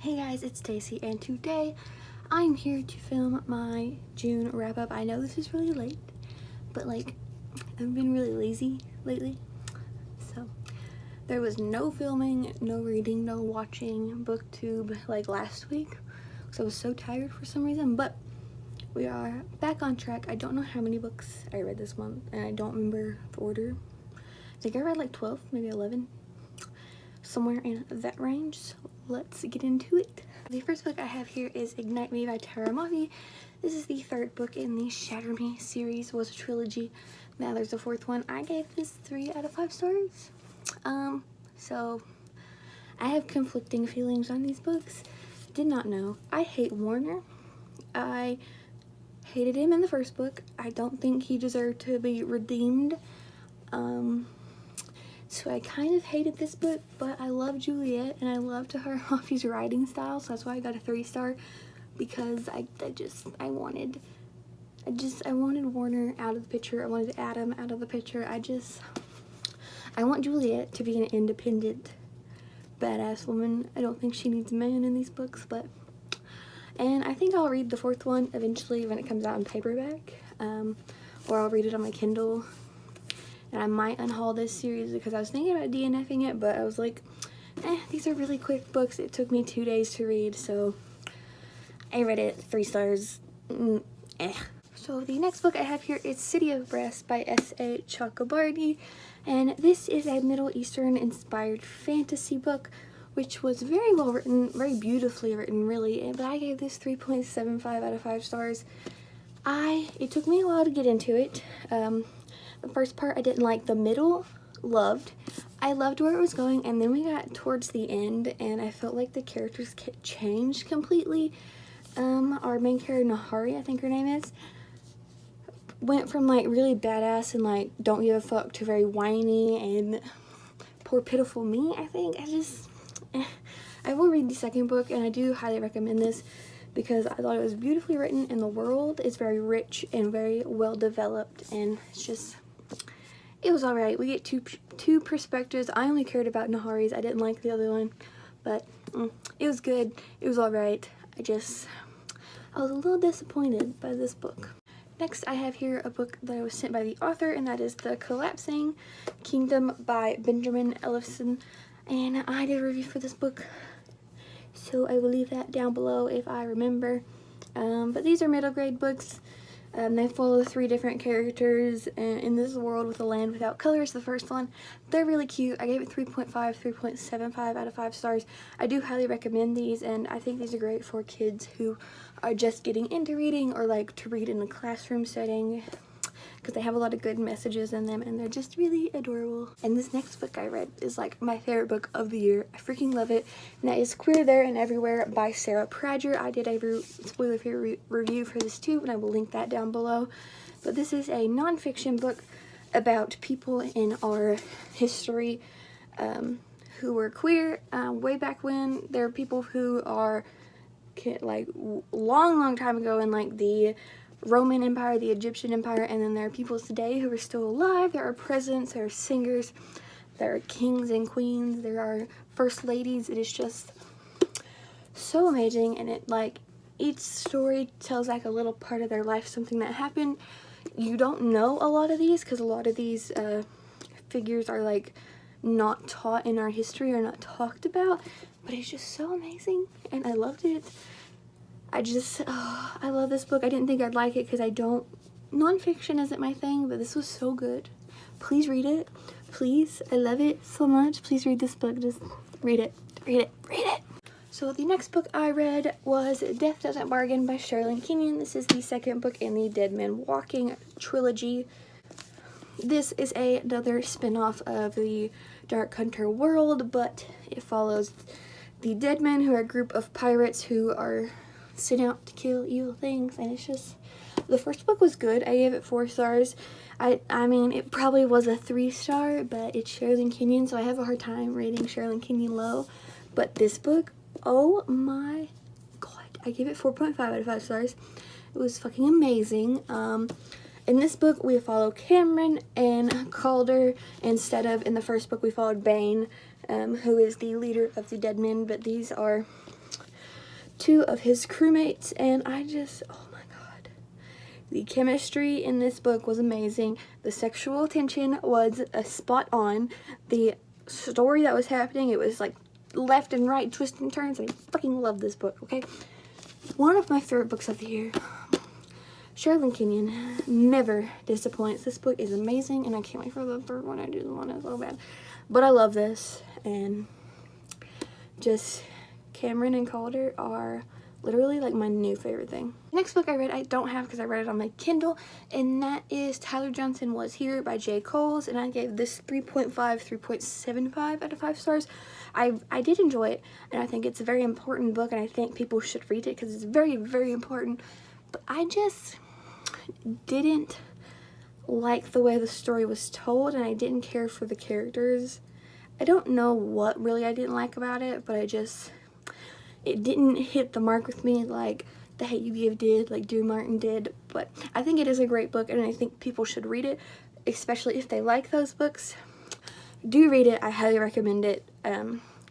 Hey guys, it's Stacy, and today I'm here to film my June wrap-up. I know this is really late, but I've been really lazy lately, so there was no filming, no reading, no watching BookTube like last week, because I was so tired for some reason, but we are back on track. I don't know how many books I read this month, and I don't remember the order. I think I read like 12, maybe 11, somewhere in that range, so let's get into it. The first book I have here is Ignite Me by Tara Mafi. This is the third book in the Shatter Me series. It was a trilogy. Now there's a fourth one. I gave this 3 out of 5 stars. So I have conflicting feelings on these books. Did not know. I hate Warner. I hated him in the first book. I don't think he deserved to be redeemed. So I kind of hated this book, but I love Juliet and I love Tara Mafi's writing style, so that's why I got a 3-star, because I wanted Warner out of the picture. I wanted Adam out of the picture. I want Juliet to be an independent, badass woman. I don't think she needs a man in these books, and I think I'll read the fourth one eventually when it comes out in paperback, or I'll read it on my Kindle. And I might unhaul this series because I was thinking about DNFing it, but I was like, these are really quick books. It took me 2 days to read, so I read it 3 stars. So the next book I have here is City of Brass by S.A. Chakrabarty, and this is a Middle Eastern inspired fantasy book, which was very well written, very beautifully written, really, but I gave this 3.75 out of 5 stars. It took me a while to get into it. The first part I didn't like. The middle, loved. I loved where it was going, and then we got towards the end and I felt like the characters changed completely. Our main character, Nahari, I think her name is, went from like really badass and like don't give a fuck to very whiny and poor pitiful me, I think. I will read the second book, and I do highly recommend this because I thought it was beautifully written and the world is very rich and very well developed, and it was alright. We get two perspectives. I only cared about Nahari's. I didn't like the other one, but it was good. It was alright. I was a little disappointed by this book. Next, I have here a book that I was sent by the author, and that is The Collapsing Kingdom by Benjamin Ellefson, and I did a review for this book, so I will leave that down below if I remember. But these are middle grade books. They follow 3 different characters in this world with a land without colors. The first one, they're really cute. I gave it 3.75 out of 5 stars. I do highly recommend these, and I think these are great for kids who are just getting into reading or like to read in a classroom setting, because they have a lot of good messages in them and they're just really adorable. And this next book I read is like my favorite book of the year. I freaking love it, and that is Queer There and Everywhere by Sarah Pradger. I did a spoiler-free review for this too, and I will link that down below. But this is a nonfiction book about people in our history who were queer way back when. There are people who are like long time ago in like the Roman Empire, the Egyptian Empire, and then there are people today who are still alive. There are presidents, there are singers, there are kings and queens, there are first ladies. It is just so amazing, and each story tells like a little part of their life, something that happened. You don't know a lot of these because a lot of these figures are like not taught in our history or not talked about, but it's just so amazing, and I loved it. I love this book. I didn't think I'd like it because nonfiction isn't my thing, but this was so good. Please read it. Please. I love it so much. Please read this book. Just read it. Read it. Read it. So the next book I read was Death Doesn't Bargain by Sherilyn Kenyon. This is the second book in the Dead Man Walking trilogy. This is another spin-off of the Dark Hunter world, but it follows the Dead Men, who are a group of pirates who are sent out to kill evil things, and it's just, the first book was good. I gave it 4 stars. I mean, it probably was a 3-star, but it's Sherilyn Kenyon, so I have a hard time rating Sherilyn Kenyon low. But this book, oh my god, I gave it 4.5 out of 5 stars. It was fucking amazing. In this book, we follow Cameron and Calder instead of in the first book we followed Bane, who is the leader of the Dead Men. But these are two of his crewmates, and I just, oh my god. The chemistry in this book was amazing. The sexual tension was spot on. The story that was happening, it was like left and right, twists and turns. I fucking love this book, okay? One of my favorite books of the year. Sherilyn Kenyon never disappoints. This book is amazing, and I can't wait for the third one. I do want it so bad. But I love this, and just Cameron and Calder are literally like my new favorite thing. The next book I read, I don't have because I read it on my Kindle, and that is Tyler Johnson Was Here by J. Coles, and I gave this 3.75 out of 5 stars. I did enjoy it, and I think it's a very important book, and I think people should read it because it's very, very important. But I just didn't like the way the story was told, and I didn't care for the characters. I don't know what really I didn't like about it, but it didn't hit the mark with me like The Hate You Give did, like Dear Martin did. But I think it is a great book, and I think people should read it, especially if they like those books. Do read it. I highly recommend it.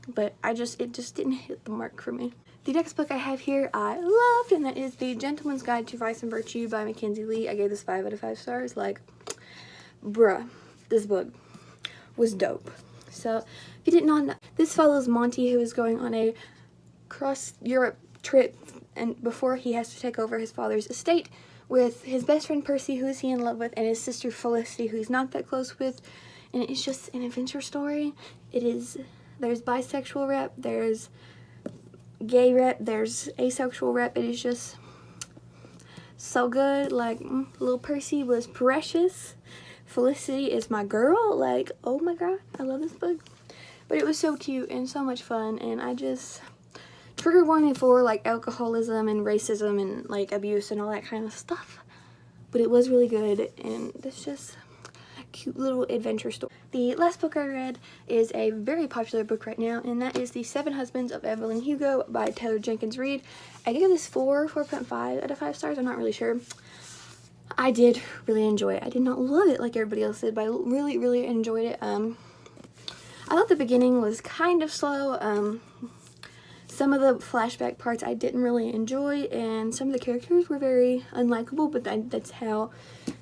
But it just didn't hit the mark for me. The next book I have here I loved, and that is The Gentleman's Guide to Vice and Virtue by Mackenzie Lee. I gave this 5 out of 5 stars. Like, bruh, this book was dope. So, if you did not know, this follows Monty, who is going on a cross-Europe trip, and before he has to take over his father's estate with his best friend Percy, who is he in love with, and his sister Felicity, who he's not that close with, and it's just an adventure story. There's bisexual rep, there's gay rep, there's asexual rep. It is just so good. Like, little Percy was precious. Felicity is my girl. Like, oh my god, I love this book. But it was so cute and so much fun, and I just, trigger warning for like alcoholism and racism and like abuse and all that kind of stuff. But it was really good, and it's just cute little adventure story. The last book I read is a very popular book right now, and that is The 7 Husbands of Evelyn Hugo by Taylor Jenkins Reid. I gave this 4.5 out of 5 stars. I'm not really sure. I did really enjoy it. I did not love it like everybody else did, but I really, really enjoyed it. I thought the beginning was kind of slow. Some of the flashback parts I didn't really enjoy, and some of the characters were very unlikable, but that's how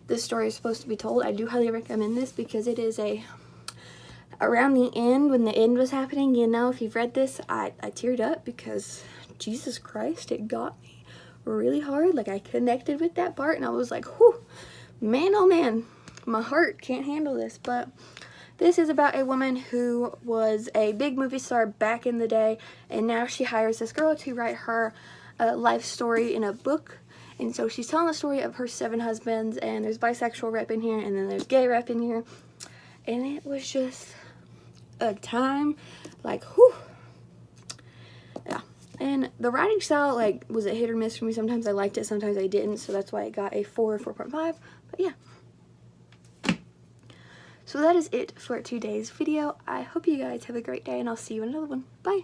this story is supposed to be told. I do highly recommend this because it is around the end, when the end was happening, you know, if you've read this, I teared up because, Jesus Christ, it got me really hard. Like, I connected with that part, and I was like, whew, man, oh man, my heart can't handle this. But this is about a woman who was a big movie star back in the day, and now she hires this girl to write her life story in a book. And so she's telling the story of her 7 husbands, and there's bisexual rep in here, and then there's gay rep in here. And it was just a time, like, whew. Yeah. And the writing style, like, was a hit or miss for me. Sometimes I liked it, sometimes I didn't. So that's why it got a 4 or 4.5. But yeah. So that is it for today's video. I hope you guys have a great day, and I'll see you in another one. Bye!